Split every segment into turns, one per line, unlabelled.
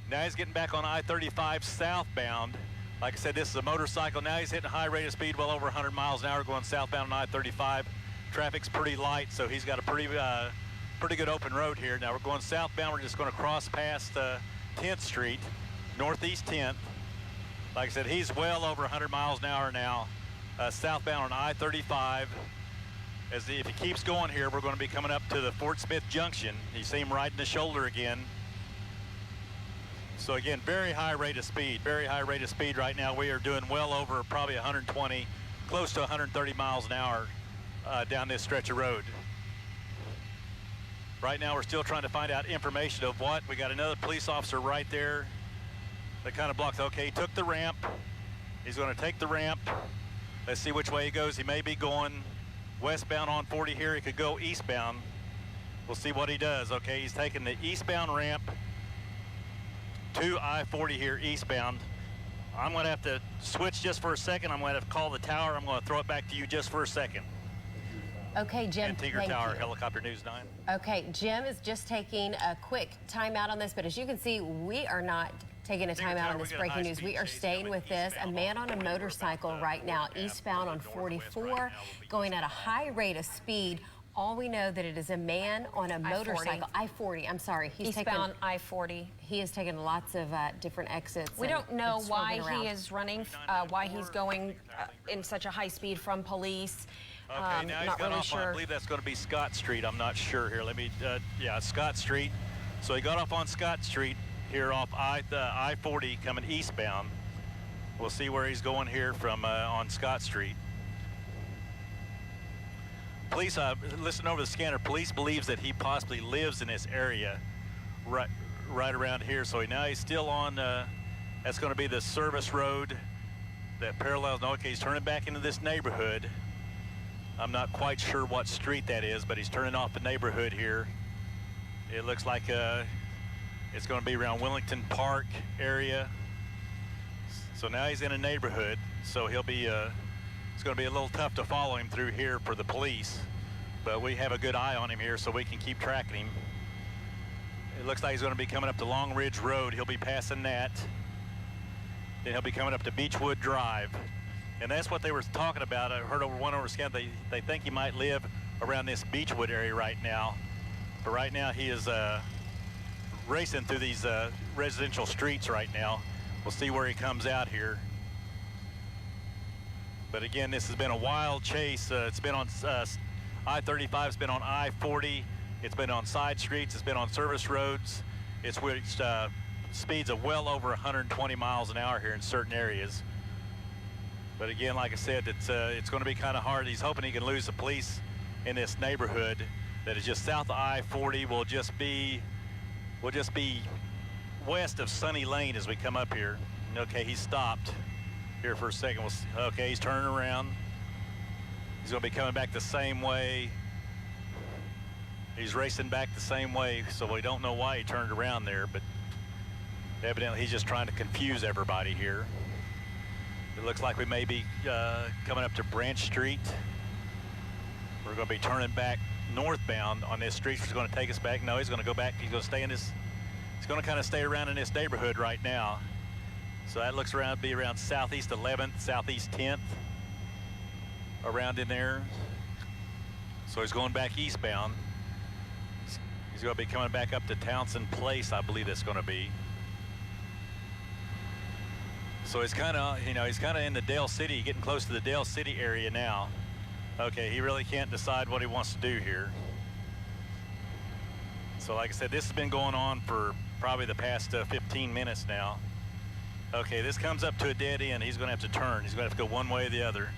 Now he's getting back on I-35 southbound. Like I said, this is a motorcycle. Now he's hitting a high rate of speed, well over 100 miles an hour, going southbound on I-35. Traffic's pretty light, so he's got a pretty good open road here. Now we're going southbound. We're just going to cross past 10th Street, Northeast 10th. Like I said, he's well over 100 miles an hour now, southbound on I-35. If he keeps going here, we're going to be coming up to the Fort Smith Junction. You see him right in the shoulder again. So again, very high rate of speed right now. We are doing well over probably 120, close to 130 miles an hour down this stretch of road. Right now, we're still trying to find out information of what. We got another police officer right there that kind of blocks. Okay, he took the ramp. He's going to take the ramp. Let's see which way he goes. He may be going westbound on 40 here. He could go eastbound. We'll see what he does. Okay, he's taking the eastbound ramp to I-40 here eastbound. I'm going to have to switch just for a second. I'm going to have to call the tower. I'm going to throw it back to you just for a second.
Okay, Jim,
and Tinker Tower, Helicopter News 9.
Okay, Jim is just taking a quick timeout on this, but as you can see, we are not taking a timeout on this breaking news. We are staying with this. A man on a motorcycle right now, eastbound on 44, going at a high rate of speed. All we know that it is a man on a motorcycle. I-40, I'm sorry. He's
eastbound I-40.
He has taken lots of different exits.
We don't know why he is running, why he's going in such a high speed from police.
Okay, now he's got off on, I believe that's going to be Scott Street. I'm not sure here. Let me, yeah, Scott Street. So he got off on Scott Street here off I-40 coming eastbound. We'll see where he's going here from on Scott Street. Police, listen over the scanner. Police believes that he possibly lives in this area right around here. So now he's still on, that's going to be the service road that parallels. Okay, he's turning back into this neighborhood. I'm not quite sure what street that is, but he's turning off the neighborhood here. It looks like it's going to be around Wellington Park area. So now he's in a neighborhood, so he'll be, it's going to be a little tough to follow him through here for the police, but we have a good eye on him here so we can keep tracking him. It looks like he's going to be coming up to Long Ridge Road. He'll be passing that. Then he'll be coming up to Beechwood Drive. And that's what they were talking about. I heard over scan, they think he might live around this Beechwood area right now. But right now he is racing through these residential streets right now. We'll see where he comes out here. But again, this has been a wild chase. It's been on I-35, it's been on I-40, it's been on side streets, it's been on service roads. It's reached speeds of well over 120 miles an hour here in certain areas. But again, like I said, it's going to be kind of hard. He's hoping he can lose the police in this neighborhood that is just south of I-40. We'll just be west of Sunny Lane as we come up here. Okay, he stopped here for a second. We'll see. Okay, he's turning around. He's going to be coming back the same way. He's racing back the same way, so we don't know why he turned around there, but evidently he's just trying to confuse everybody here. It looks like we may be coming up to Branch Street. We're going to be turning back northbound on this street, which is going to take us back. No, he's going to go back. He's going to stay in this. He's going to kind of stay around in this neighborhood right now. So that looks around be around Southeast 11th, Southeast 10th, around in there. So he's going back eastbound. He's going to be coming back up to Townsend Place, I believe that's going to be. So he's kind of, he's kind of in the Dale City, getting close to the Dale City area now. Okay, he really can't decide what he wants to do here. So like I said, this has been going on for probably the past 15 minutes now. Okay, this comes up to a dead end. He's going to have to turn. He's going to have to go one way or the other.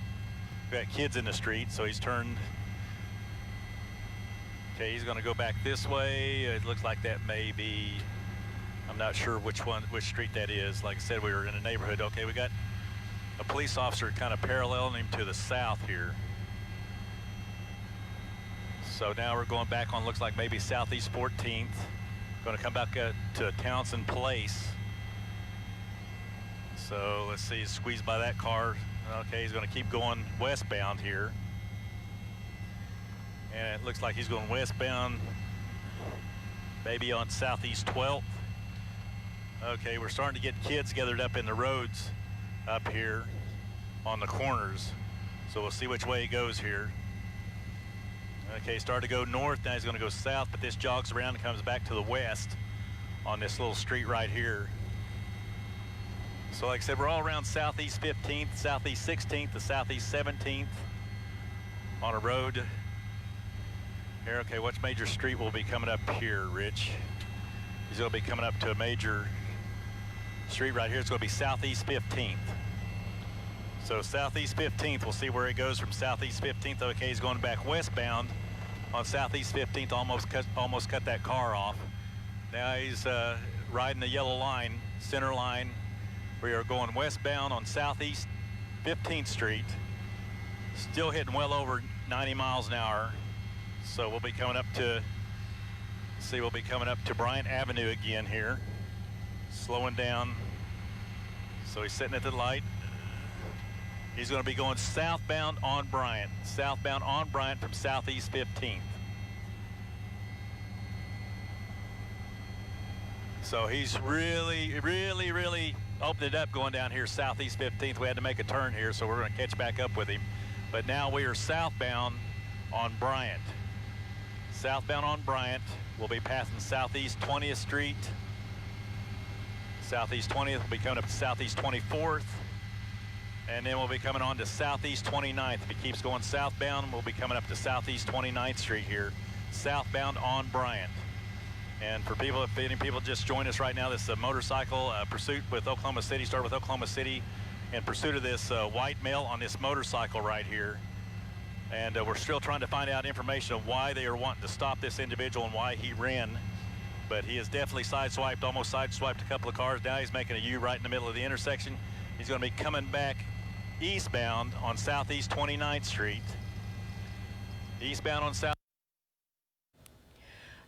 We've got kids in the street, so he's turned. Okay, he's going to go back this way. It looks like that may be, I'm not sure which street that is. Like I said, we were in a neighborhood. Okay, we got a police officer kind of paralleling him to the south here. So now we're going back on, looks like maybe Southeast 14th. Going to come back to Townsend Place. So let's see, squeezed by that car. Okay, he's going to keep going westbound here. And it looks like he's going westbound, maybe on Southeast 12th. Okay, we're starting to get kids gathered up in the roads up here on the corners. So we'll see which way he goes here. Okay, started to go north, now he's going to go south, but this jogs around and comes back to the west on this little street right here. So like I said, we're all around Southeast 15th, Southeast 16th, the Southeast 17th on a road here. Okay, which major street will be coming up here, Rich? He's going to be coming up to a major street right here. It's going to be Southeast 15th. So Southeast 15th, we'll see where he goes from Southeast 15th. Okay, he's going back westbound on Southeast 15th, almost cut that car off. Now he's riding the yellow line, center line. We are going westbound on Southeast 15th Street, still hitting well over 90 miles an hour. So we'll be coming up to, we'll be coming up to Bryant Avenue again here, slowing down. So he's sitting at the light. He's going to be going southbound on Bryant from Southeast 15th. So he's really opened it up going down here Southeast 15th. We had to make a turn here, so we're going to catch back up with him. But now we are southbound on Bryant. Southbound on Bryant, we'll be passing Southeast 20th Street. Southeast 20th will be coming up to Southeast 24th. And then we'll be coming on to Southeast 29th. If he keeps going southbound, we'll be coming up to Southeast 29th Street here, southbound on Bryant. And for people, if any people just join us right now, this is a motorcycle pursuit with Oklahoma City, started with Oklahoma City in pursuit of this white male on this motorcycle right here. And we're still trying to find out information of why they are wanting to stop this individual and why he ran. But he has definitely sideswiped, almost sideswiped a couple of cars. Now he's making a U right in the middle of the intersection. He's going to be coming back eastbound on Southeast 29th Street. Eastbound on South.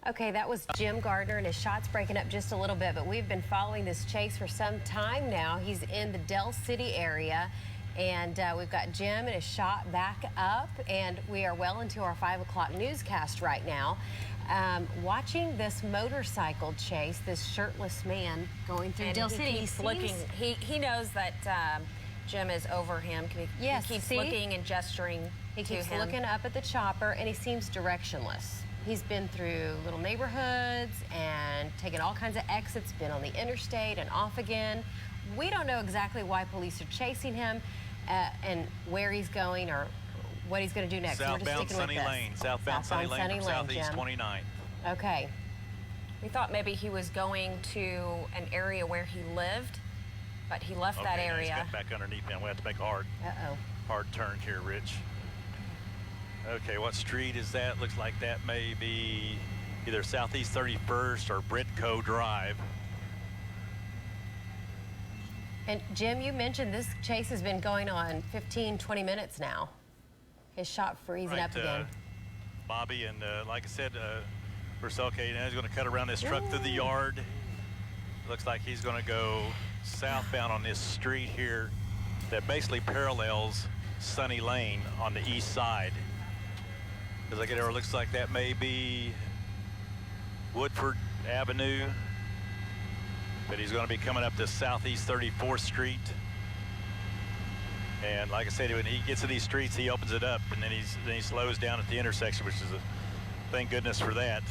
Okay, that was Jim Gardner, and his shot's breaking up just a little bit, but we've been following this chase for some time now. He's in the Del City area, and we've got Jim and his shot back up, and we are well into our 5 o'clock newscast right now. Watching this motorcycle chase, this shirtless man going through
and
Del City.
Keeps looking. He knows that Jim is over him.
Yes,
he keeps looking and gesturing.
He keeps looking up at the chopper, and he seems directionless. He's been through little neighborhoods and taken all kinds of exits, been on the interstate and off again. We don't know exactly why police are chasing him and where he's going or what he's going to do next.
Southbound Sunny Lane. Southbound Sunny Lane from Southeast 29th.
Okay.
We thought maybe he was going to an area where he lived, but he left that area.
He's got back underneath him. We have to make a hard turn here, Rich. Okay, what street is that? Looks like that may be either Southeast 31st or Britco Drive.
And Jim, you mentioned this chase has been going on 15, 20 minutes now. His shot freezing up again.
Bobby, and like I said, okay, now he's going to cut around this truck through the yard. Looks like he's going to go southbound on this street here that basically parallels Sunny Lane on the east side. As I get there, it looks like that may be Woodford Avenue, but he's going to be coming up to Southeast 34th Street. And like I said, when he gets to these streets, he opens it up, and then he slows down at the intersection, which is thank goodness for that.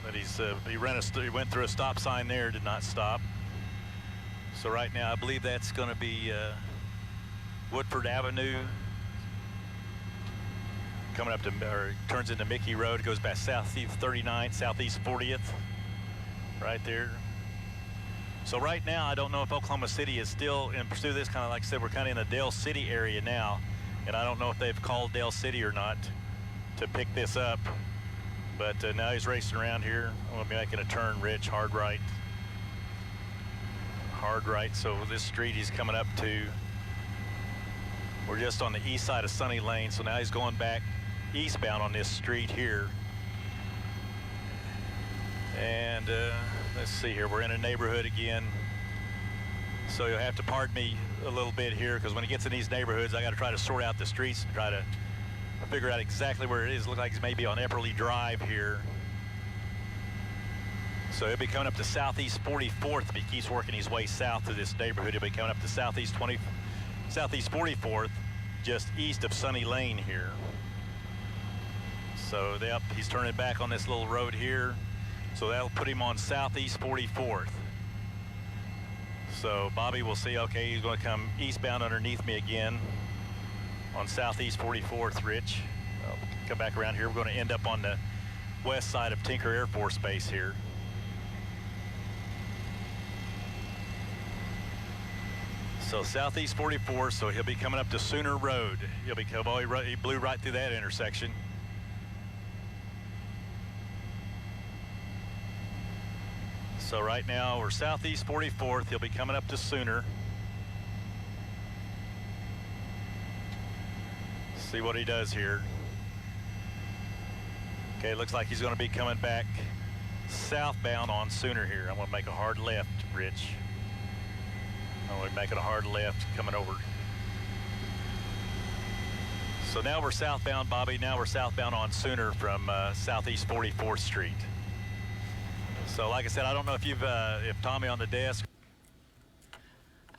But he went through a stop sign there, did not stop. So right now, I believe that's going to be Woodford Avenue. Coming up to, or turns into Mickey Road, goes past Southeast 39th, Southeast 40th, right there. So right now, I don't know if Oklahoma City is still in pursuit of this. Kind of like I said, we're kind of in the Del City area now, and I don't know if they've called Del City or not to pick this up. But now he's racing around here. I'm going to be making a turn, Rich, hard right. Hard right, so this street he's coming up to, we're just on the east side of Sunny Lane, so now he's going back eastbound on this street here. And let's see here, we're in a neighborhood again. So you'll have to pardon me a little bit here, because when he gets in these neighborhoods, I got to try to sort out the streets and try to figure out exactly where it is. Looks like it's maybe on Epperly Drive here. So he'll be coming up to Southeast 44th if he keeps working his way south to this neighborhood. He'll be coming up to Southeast 44th, just east of Sunny Lane here. So he's turning back on this little road here. So that'll put him on Southeast 44th. So Bobby will see, okay, he's going to come eastbound underneath me again on Southeast 44th, Rich. I'll come back around here. We're going to end up on the west side of Tinker Air Force Base here. So Southeast 44, so he'll be coming up to Sooner Road. He'll be he blew right through that intersection. So right now we're Southeast 44th. He'll be coming up to Sooner. See what he does here. Okay, looks like he's going to be coming back southbound on Sooner here. I'm going to make a hard left, Rich. We're making a hard left coming over. So now we're southbound, Bobby. Now we're southbound on Sooner from Southeast 44th Street. So like I said, I don't know if Tommy on the desk.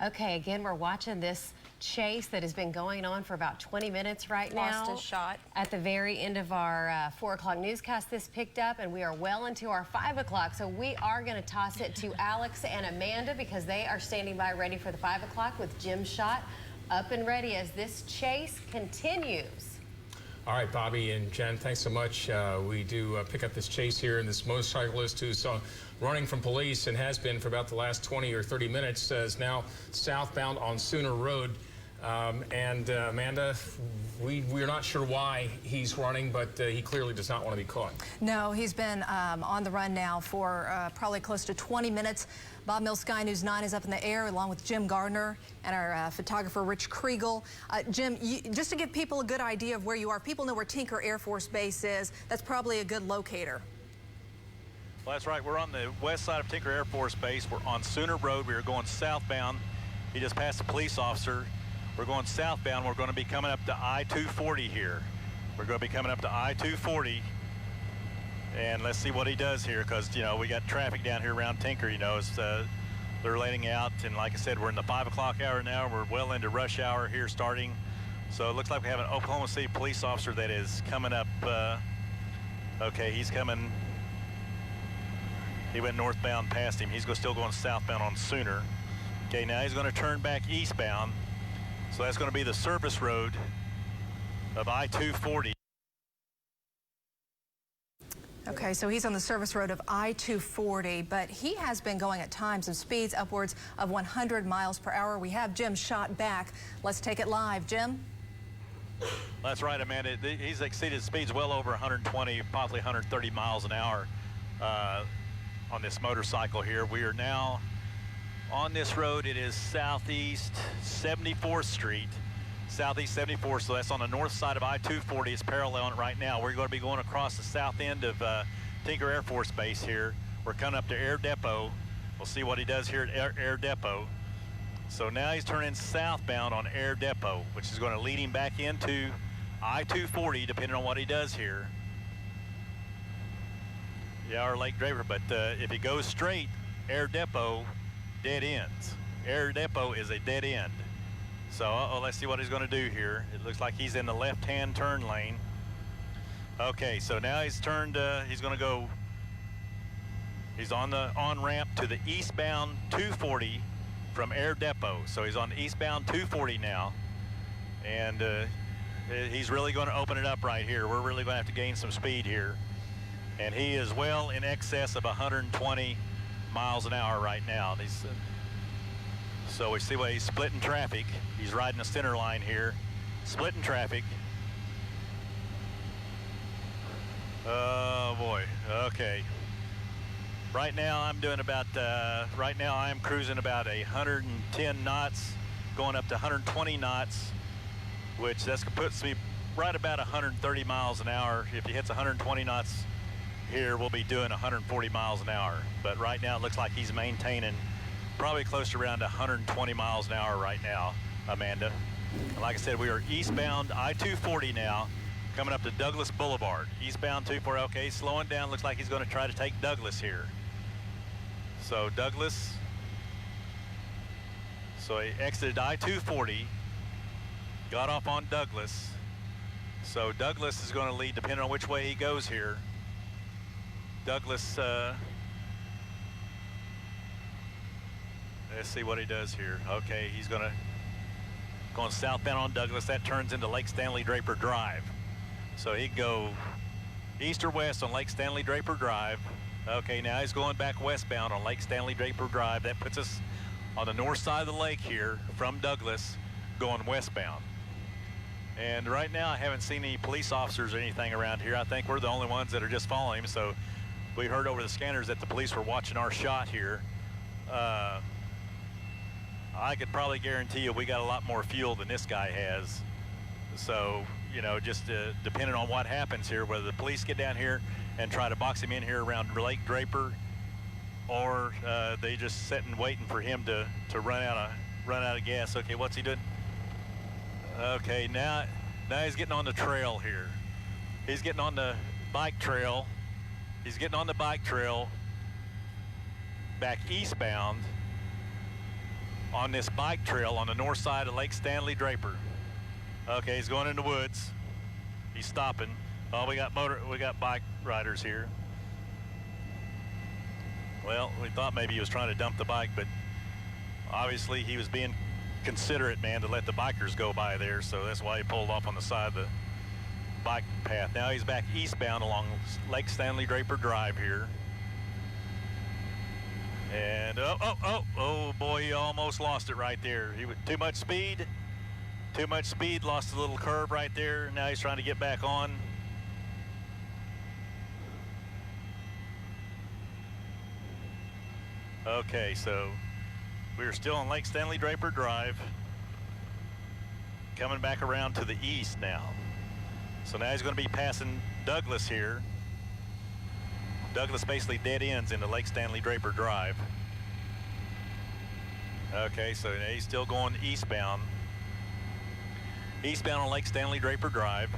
Okay, again, we're watching this chase that has been going on for about 20 minutes right now.
Lost his shot.
At the very end of our 4 o'clock newscast, this picked up, and we are well into our 5 o'clock. So we are going to toss it to Alex and Amanda because they are standing by ready for the 5 o'clock with Jim Schott up and ready as this chase continues.
All right, Bobby and Jen, thanks so much. We do pick up this chase here, and this motorcyclist who's running from police and has been for about the last 20 or 30 minutes is now southbound on Sooner Road. Amanda, we're not sure why he's running, but he clearly does not want to be caught.
No, he's been on the run now for probably close to 20 minutes. Bob Mills, Sky News 9 is up in the air along with Jim Gardner and our photographer Rich Kriegel. Jim, just to give people a good idea of where you are, people know where Tinker Air Force Base is. That's probably a good locator.
Well, that's right. We're on the west side of Tinker Air Force Base. We're on Sooner Road. We are going southbound. He just passed a police officer. We're going southbound. We're going to be coming up to I-240 here. We're going to be coming up to I-240. And let's see what he does here because, you know, we got traffic down here around Tinker, you know, they're letting out. And like I said, we're in the 5 o'clock hour now. We're well into rush hour here starting. So it looks like we have an Oklahoma City police officer that is coming up. Okay, he's coming. He went northbound past him. He's still going southbound on Sooner. Okay, now he's going to turn back eastbound. So that's going to be the service road of I-240.
Okay, so he's on the service road of I-240, but he has been going at times of speeds upwards of 100 miles per hour. We have Jim Schott back. Let's take it live. Jim?
That's right, Amanda. He's exceeded speeds well over 120, possibly 130 miles an hour on this motorcycle here. We are now on this road. It is Southeast 74th Street. Southeast 74th, so that's on the north side of I-240. It's paralleling it right now. We're going to be going across the south end of Tinker Air Force Base here. We're coming up to Air Depot. We'll see what he does here at Air Depot. So now he's turning southbound on Air Depot, which is going to lead him back into I-240, depending on what he does here. Yeah, or Lake Draper, but if he goes straight, Air Depot dead ends. Air Depot is a dead end. So, let's see what he's going to do here. It looks like he's in the left-hand turn lane. Okay, so now he's turned, he's going to go, he's on the on-ramp to the eastbound 240 from Air Depot. So he's on the eastbound 240 now. And he's really going to open it up right here. We're really going to have to gain some speed here. And he is well in excess of 120 miles an hour right now. So we see why he's splitting traffic. He's riding the center line here, splitting traffic. Oh boy, okay. Right now I'm doing about, right now I'm cruising about 110 knots, going up to 120 knots, which puts me right about 130 miles an hour. If he hits 120 knots here, we'll be doing 140 miles an hour. But right now it looks like he's maintaining probably close to around 120 miles an hour right now, Amanda. And like I said, we are eastbound I-240 now, coming up to Douglas Boulevard. Eastbound 240, okay, slowing down. Looks like he's going to try to take Douglas here. So Douglas, so he exited I-240, got off on Douglas. So Douglas is going to lead depending on which way he goes here. Douglas, let's see what he does here. Okay, he's going southbound on Douglas. That turns into Lake Stanley Draper Drive. So he can go east or west on Lake Stanley Draper Drive. Okay, now he's going back westbound on Lake Stanley Draper Drive. That puts us on the north side of the lake here from Douglas going westbound. And right now I haven't seen any police officers or anything around here. I think we're the only ones that are just following him. So we heard over the scanners that the police were watching our shot here. I could probably guarantee you we got a lot more fuel than this guy has. So, you know, just depending on what happens here, whether the police get down here and try to box him in here around Lake Draper, or they just sitting waiting for him to run out of gas. Okay, what's he doing? Okay, now he's getting on the trail here. He's getting on the bike trail. He's getting on the bike trail back eastbound on this bike trail on the north side of Lake Stanley Draper. Okay, he's going in the woods. He's stopping. Oh, we got bike riders here. Well, we thought maybe he was trying to dump the bike, but obviously he was being considerate, man, to let the bikers go by there, so that's why he pulled off on the side of the bike path. Now he's back eastbound along Lake Stanley Draper Drive here. And oh boy, he almost lost it right there. He was too much speed, lost a little curve right there. Now he's trying to get back on. Okay, so we're still on Lake Stanley Draper Drive, coming back around to the east now. So now he's going to be passing Douglas here. Douglas basically dead ends into Lake Stanley Draper Drive. Okay, so now he's still going eastbound. Eastbound on Lake Stanley Draper Drive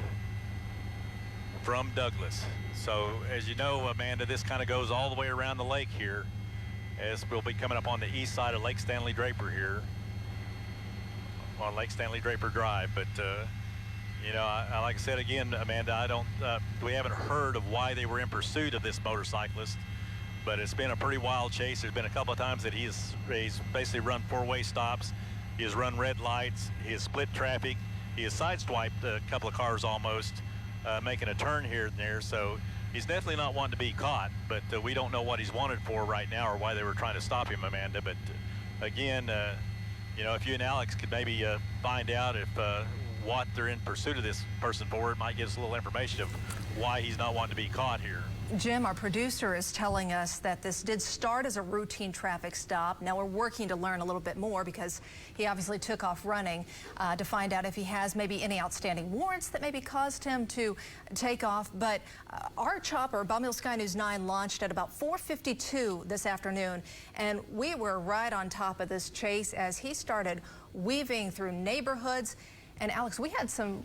from Douglas. So as you know, Amanda, this kind of goes all the way around the lake here, as we'll be coming up on the east side of Lake Stanley Draper here on Lake Stanley Draper Drive. But you know, like I said again, Amanda, we haven't heard of why they were in pursuit of this motorcyclist, but it's been a pretty wild chase. There's been a couple of times that he's basically run four-way stops. He has run red lights. He has split traffic. He has sideswiped a couple of cars almost, making a turn here and there. So he's definitely not wanting to be caught, but we don't know what he's wanted for right now or why they were trying to stop him, Amanda. But again, you know, if you and Alex could maybe find out if what they're in pursuit of this person for, it might give us a little information of why he's not wanting to be caught here.
Jim, our producer, is telling us that this did start as a routine traffic stop. Now we're working to learn a little bit more, because he obviously took off running, to find out if he has maybe any outstanding warrants that maybe caused him to take off. But our chopper, Bob Mills Sky News 9, launched at about 4:52 this afternoon, and we were right on top of this chase as he started weaving through neighborhoods. And Alex, we had some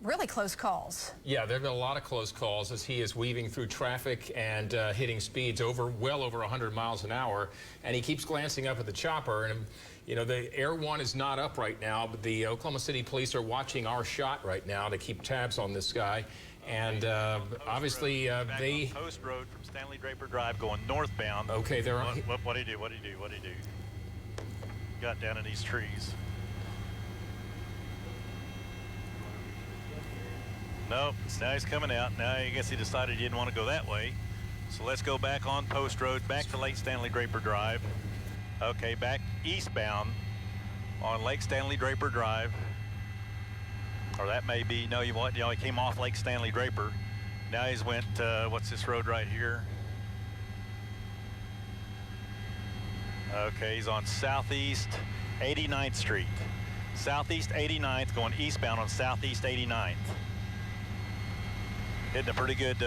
really close calls.
Yeah, there have been a lot of close calls as he is weaving through traffic and hitting speeds well over 100 miles an hour. And he keeps glancing up at the chopper. And, you know, the Air One is not up right now, but the Oklahoma City police are watching our shot right now to keep tabs on this guy. And obviously they...
Post Road from Stanley Draper Drive going northbound.
Okay, they're on...
What'd he do? Got down in these trees. Nope, now he's coming out. Now I guess he decided he didn't want to go that way. So let's go back on Post Road, back to Lake Stanley Draper Drive. Okay, back eastbound on Lake Stanley Draper Drive. Or that may be, no, he came off Lake Stanley Draper. Now he's went, what's this road right here? Okay, he's on Southeast 89th Street. Southeast 89th, going eastbound on Southeast 89th. Hitting a pretty good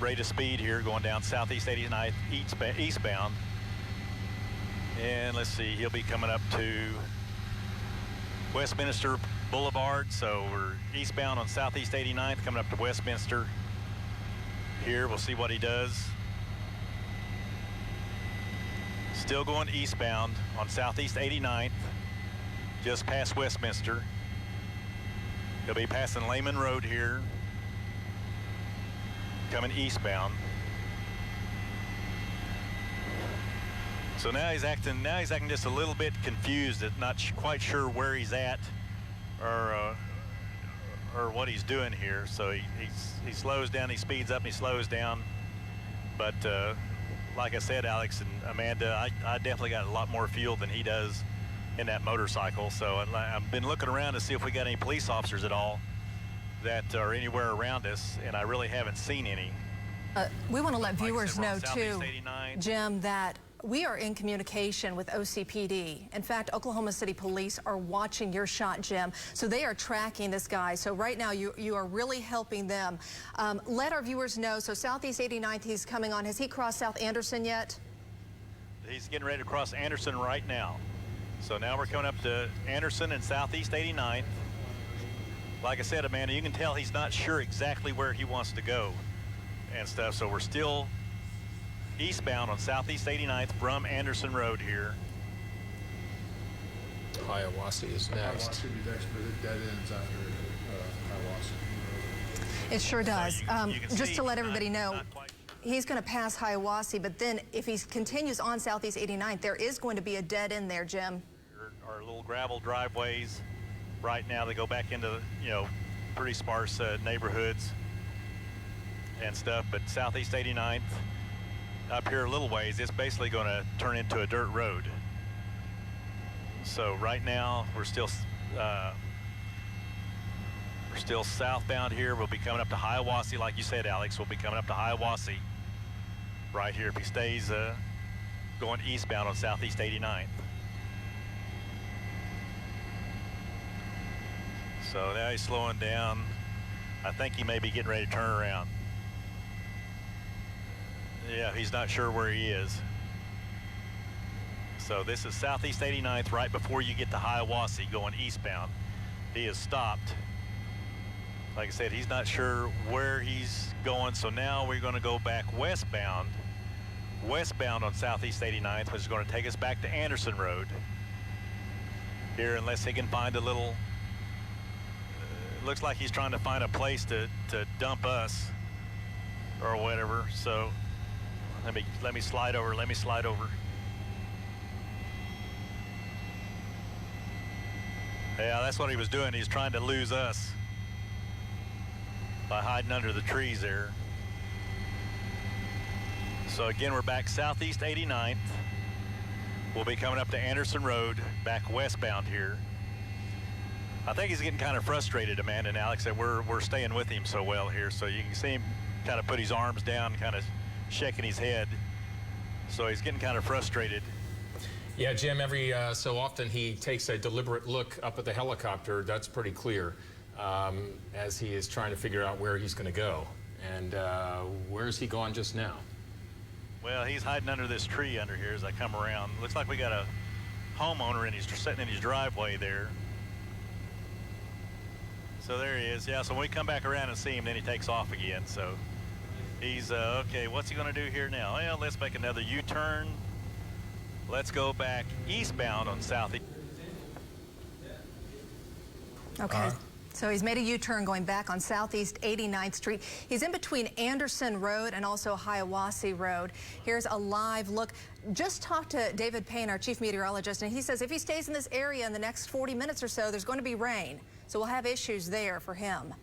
rate of speed here, going down Southeast 89th eastbound. And let's see, he'll be coming up to Westminster Boulevard. So we're eastbound on Southeast 89th, coming up to Westminster. Here, we'll see what he does. still going eastbound on Southeast 89th, just past Westminster. He'll be passing Lehman Road here, coming eastbound. So now he's acting just a little bit confused, not quite sure where he's at or what he's doing here. So he slows down, he speeds up, and he slows down. But like I said, Alex and Amanda, I definitely got a lot more fuel than he does in that motorcycle. So I've been looking around to see if we got any police officers at all that are anywhere around us, and I really haven't seen any.
We want to let viewers know,
Southeast
too,
89.
Jim, that we are in communication with OCPD. In fact, Oklahoma City Police are watching your shot, Jim. So they are tracking this guy. So right now, you are really helping them. Let our viewers know. So Southeast 89th, he's coming on. Has he crossed South Anderson yet?
He's getting ready to cross Anderson right now. So now we're coming up to Anderson and Southeast 89th. Like I said, Amanda, you can tell he's not sure exactly where he wants to go and stuff. So we're still eastbound on Southeast 89th from Anderson Road here.
Hiawassee is next.
Hiawassee would be next, but it dead ends after Hiawassee.
It sure does.
You can
Just
see
to let
he's
everybody know,
not quite-
he's going to pass Hiawassee, but then if he continues on Southeast 89th, there is going to be a dead end there, Jim.
Our little gravel driveways right now, they go back into, pretty sparse neighborhoods and stuff. But Southeast 89th, up here a little ways, it's basically going to turn into a dirt road. So right now we're still southbound here. We'll be coming up to Hiawassee, like you said, Alex. We'll be coming up to Hiawassee right here if he stays going eastbound on Southeast 89th. So now he's slowing down. I think he may be getting ready to turn around. Yeah, he's not sure where he is. So this is Southeast 89th, right before you get to Hiawassee going eastbound. He has stopped. Like I said, he's not sure where he's going. So now we're going to go back westbound on Southeast 89th, which is going to take us back to Anderson Road here, unless he can find a little, looks like he's trying to find a place to dump us or whatever. So let me slide over. Yeah, that's what he was doing. He's trying to lose us by hiding under the trees there. So again, we're back Southeast 89th. We'll be coming up to Anderson Road, back westbound here. I think he's getting kind of frustrated, Amanda and Alex, that we're staying with him so well here. So you can see him kind of put his arms down, kind of shaking his head. So he's getting kind of frustrated.
Yeah, Jim, every so often he takes a deliberate look up at the helicopter. That's pretty clear, as he is trying to figure out where he's going to go. And where's he gone just now?
Well, he's hiding under this tree under here as I come around. Looks like we got a homeowner and he's sitting in his driveway there. So there he is. Yeah, so when we come back around and see him, then he takes off again. So he's, okay, what's he going to do here now? Well, let's make another U-turn. Let's go back eastbound on Southeast.
Okay. So he's made a U-turn going back on Southeast 89th Street. He's in between Anderson Road and also Hiawassee Road. Here's a live look. Just talked to David Payne, our chief meteorologist, and he says if he stays in this area in the next 40 minutes or so, there's going to be rain. So we'll have issues there for him.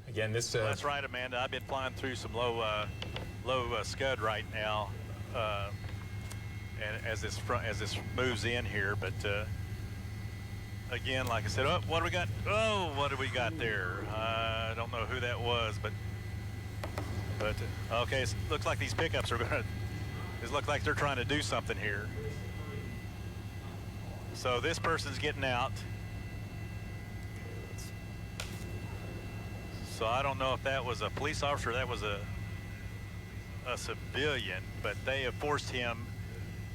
Again, this...
Well, that's right, Amanda. I've been flying through some low scud right now, and as this moves in here, but again, like I said, oh, what do we got? Oh, what do we got there? I don't know who that was, but okay, it looks like these pickups are gonna. It looks like they're trying to do something here. So this person's getting out. So I don't know if that was a police officer or that was a civilian, but they have forced him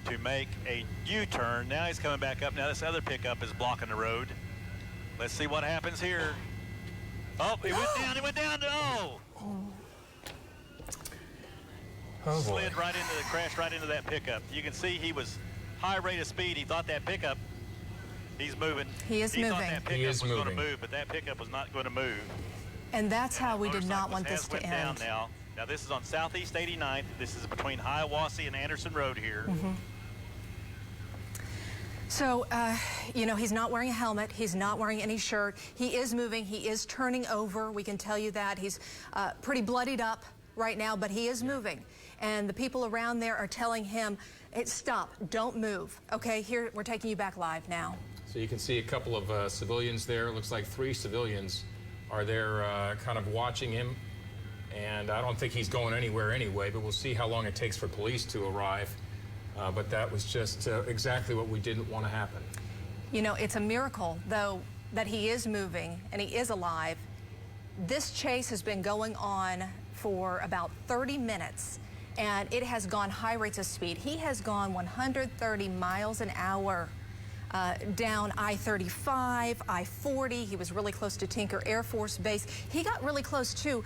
to make a U-turn. Now he's coming back up. Now this other pickup is blocking the road. Let's see what happens here. Oh, he went down. He went down. Oh.
Oh, boy.
Slid right into crashed right into that pickup. You can see he was high rate of speed. He thought that pickup, he's moving.
He is moving.
Thought that pickup
He is
was going to
moving.
move, but that pickup was not going to move.
And that's how we did not
Motorcyclist
want this
has
to
went down
end.
now. Now this is on Southeast 89th. This is between Hiawassee and Anderson Road here.
So, you know, he's not wearing a helmet. He's not wearing any shirt. He is moving. He is turning over. We can tell you that. He's pretty bloodied up right now, but he is moving. And the people around there are telling him, hey, stop, don't move. Okay, here, we're taking you back live now.
So you can see a couple of civilians there. It looks like 3 civilians are there kind of watching him. And I don't think he's going anywhere anyway, but we'll see how long it takes for police to arrive. But that was just exactly what we didn't want to happen.
You know, it's a miracle, though, that he is moving and he is alive. This chase has been going on for about 30 minutes, and it has gone high rates of speed. He has gone 130 miles an hour down I-35, I-40. He was really close to Tinker Air Force Base. He got really close, too.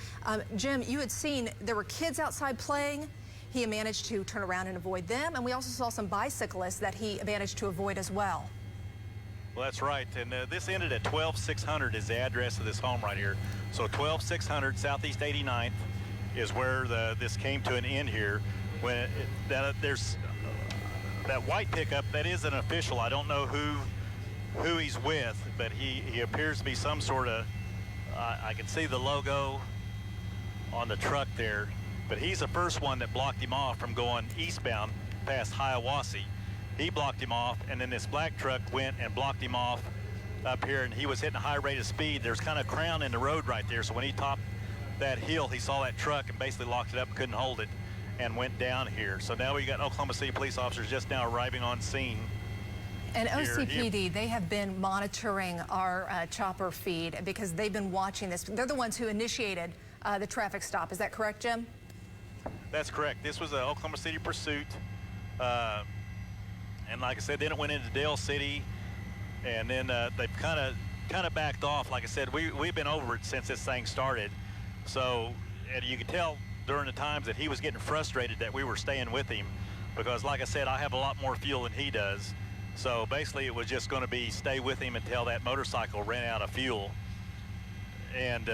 Jim, you had seen there were kids outside playing. He managed to turn around and avoid them, and we also saw some bicyclists that he managed to avoid as well.
Well, that's right. And this ended at 12600 is the address of this home right here. So 12600 Southeast 89th is where this came to an end here. When there's that white pickup, that is an official. I don't know who he's with, but he appears to be some sort of, I can see the logo on the truck there. But he's the first one that blocked him off from going eastbound past Hiawassee. He blocked him off, and then this black truck went and blocked him off up here, and he was hitting a high rate of speed. There's kind of crown in the road right there, so when he topped that hill, he saw that truck and basically locked it up and couldn't hold it and went down here. So now we got Oklahoma City police officers just now arriving on scene.
And OCPD, they have been monitoring our chopper feed because they've been watching this. They're the ones who initiated the traffic stop. Is that correct, Jim?
That's correct. This was an Oklahoma City pursuit. And like I said, then it went into Dale City, and then they've kind of backed off. Like I said, we've been over it since this thing started. So, and you could tell during the times that he was getting frustrated that we were staying with him, because like I said, I have a lot more fuel than he does. So basically it was just going to be stay with him until that motorcycle ran out of fuel. And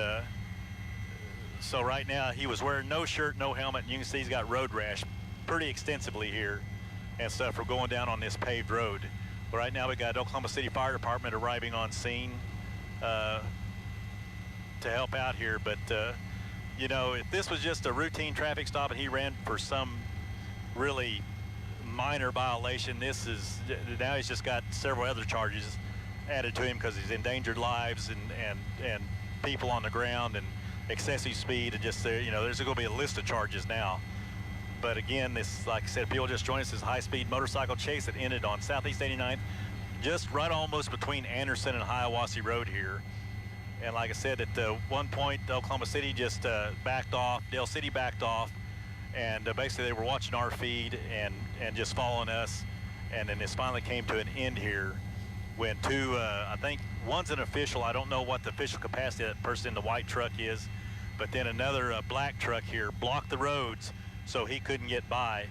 so right now he was wearing no shirt, no helmet, and you can see he's got road rash pretty extensively here and stuff. We're going down on this paved road. But right now we got Oklahoma City Fire Department arriving on scene to help out here. But you know, if this was just a routine traffic stop and he ran for some really minor violation, now he's just got several other charges added to him because he's endangered lives and people on the ground and excessive speed, and just you know, there's going to be a list of charges now. But again, this, like I said, people just joined us, this high-speed motorcycle chase that ended on Southeast 89th, just right almost between Anderson and Hiawassee Road here. And like I said, at one point, Oklahoma City just backed off, Dale City backed off, and basically they were watching our feed and just following us. And then this finally came to an end here when two, I think one's an official. I don't know what the official capacity of that person in the white truck is, but then another black truck here blocked the roads so he couldn't get by.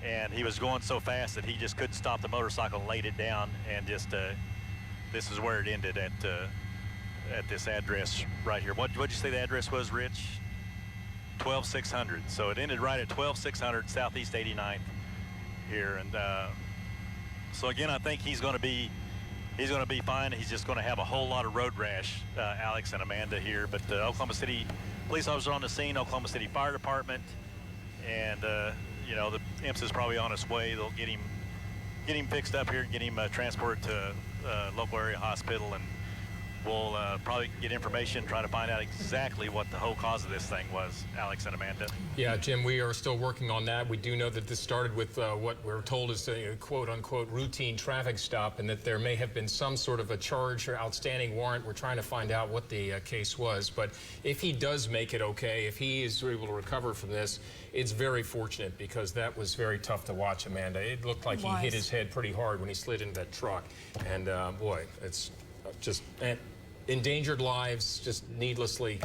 And he was going so fast that he just couldn't stop the motorcycle and laid it down. And just, this is where it ended at this address right here. What'd you say the address was, Rich? 12600. So it ended right at 12600 Southeast 89th here. And so again, I think he's going to be fine. He's just going to have a whole lot of road rash, Alex and Amanda here. But Oklahoma City police officers on the scene, Oklahoma City Fire Department, and you know, the EMS is probably on its way. They'll get him fixed up here and get him transported to local area hospital, and we'll probably get information, try to find out exactly what the whole cause of this thing was, Alex and Amanda.
Yeah, Jim, we are still working on that. We do know that this started with what we're told is a quote-unquote routine traffic stop, and that there may have been some sort of a charge or outstanding warrant. We're trying to find out what the case was. But if he does make it okay, if he is able to recover from this, it's very fortunate, because that was very tough to watch, Amanda. It looked like he hit his head pretty hard when he slid into that truck. And boy, it's just endangered lives just needlessly.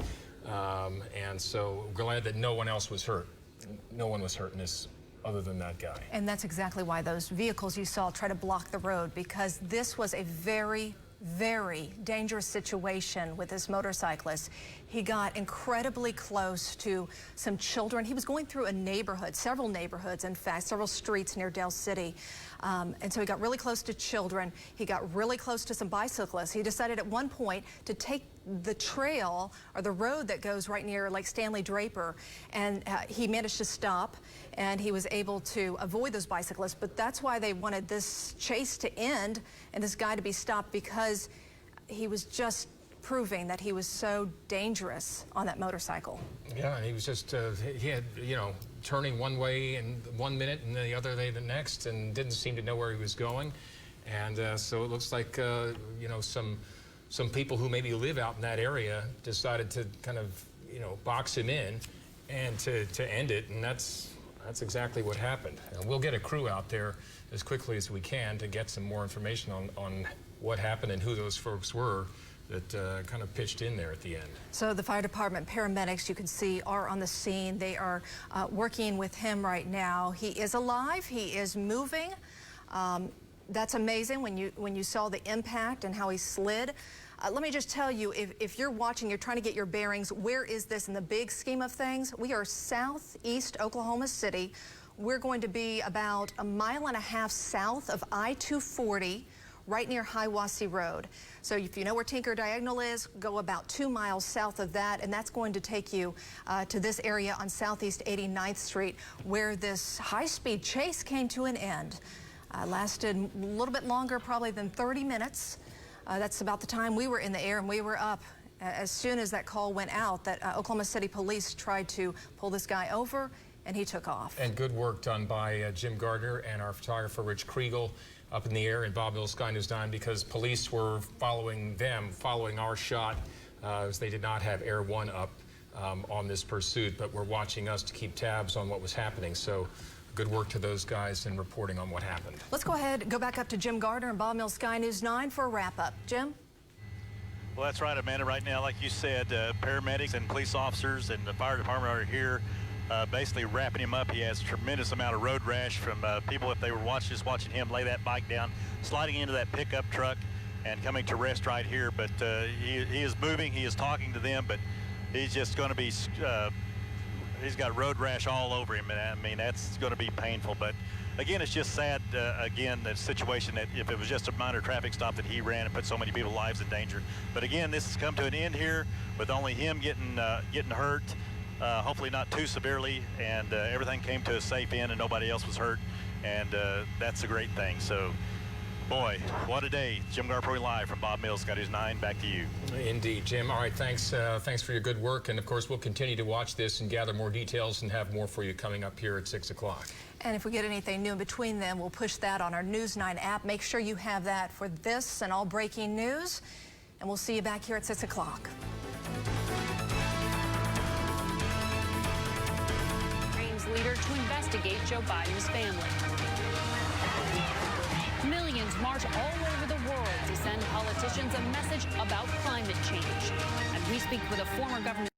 And so glad that no one else was hurt. No one was hurt in this other than that guy.
And that's exactly why those vehicles you saw try to block the road, because this was a very, very dangerous situation with this motorcyclist. He got incredibly close to some children. He was going through a neighborhood, several neighborhoods, in fact, several streets near Dell City. And so he got really close to children. He got really close to some bicyclists. He decided at one point to take the trail or the road that goes right near Lake Stanley Draper, and he managed to stop, and he was able to avoid those bicyclists. But that's why they wanted this chase to end and this guy to be stopped, because he was just proving that he was so dangerous on that motorcycle.
Yeah, and he was just, he had, you know, turning one way in 1 minute and the other way the next, and didn't seem to know where he was going. And so it looks like, you know, some people who maybe live out in that area decided to kind of, you know, box him in and to end it, and that's exactly what happened. And we'll get a crew out there as quickly as we can to get some more information on what happened and who those folks were that kind of pitched in there at the end.
So the fire department paramedics, you can see, are on the scene. They are working with him right now. He is alive. He is moving. That's amazing when you saw the impact and how he slid. Let me just tell you, if you're watching, you're trying to get your bearings, where is this in the big scheme of things? We are southeast Oklahoma City. We're going to be about 1.5 miles south of I-240, right near Hiwassee Road. So if you know where Tinker Diagonal is, go about 2 miles south of that, and that's going to take you to this area on Southeast 89th Street, where this high-speed chase came to an end. Lasted a little bit longer probably than 30 minutes. That's about the time we were in the air, and we were up as soon as that call went out that Oklahoma City Police tried to pull this guy over, and he took off.
And good work done by Jim Gardner and our photographer Rich Kriegel up in the air in Bob Mills Sky News 9, because police were following our shot, as they did not have Air 1 up on this pursuit, but were watching us to keep tabs on what was happening. So good work to those guys in reporting on what happened.
Let's go ahead, go back up to Jim Gardner and Bob Mills Sky News 9 for a wrap-up. Jim?
Well, that's right, Amanda. Right now, like you said, paramedics and police officers and the fire department are here basically wrapping him up. He has a tremendous amount of road rash from people, if they were watching him lay that bike down, sliding into that pickup truck and coming to rest right here. But he is moving, he is talking to them, but he's just going to be, he's got road rash all over him. And I mean, that's going to be painful. But again, it's just sad, again, the situation that if it was just a minor traffic stop that he ran and put so many people's lives in danger. But again, this has come to an end here with only him getting hurt. Hopefully not too severely, and everything came to a safe end and nobody else was hurt, and that's a great thing. So, boy, what a day. Jim Gardner live from Bob Mills Sky News 9. Back to you.
Indeed, Jim. All right, thanks for your good work, and of course we'll continue to watch this and gather more details and have more for you coming up here at 6 o'clock.
And if we get anything new in between them, we'll push that on our News 9 app. Make sure you have that for this and all breaking news, and we'll see you back here at 6 o'clock.
Leader to investigate Joe Biden's family. Millions march all over the world to send politicians a message about climate change. And we speak with a former government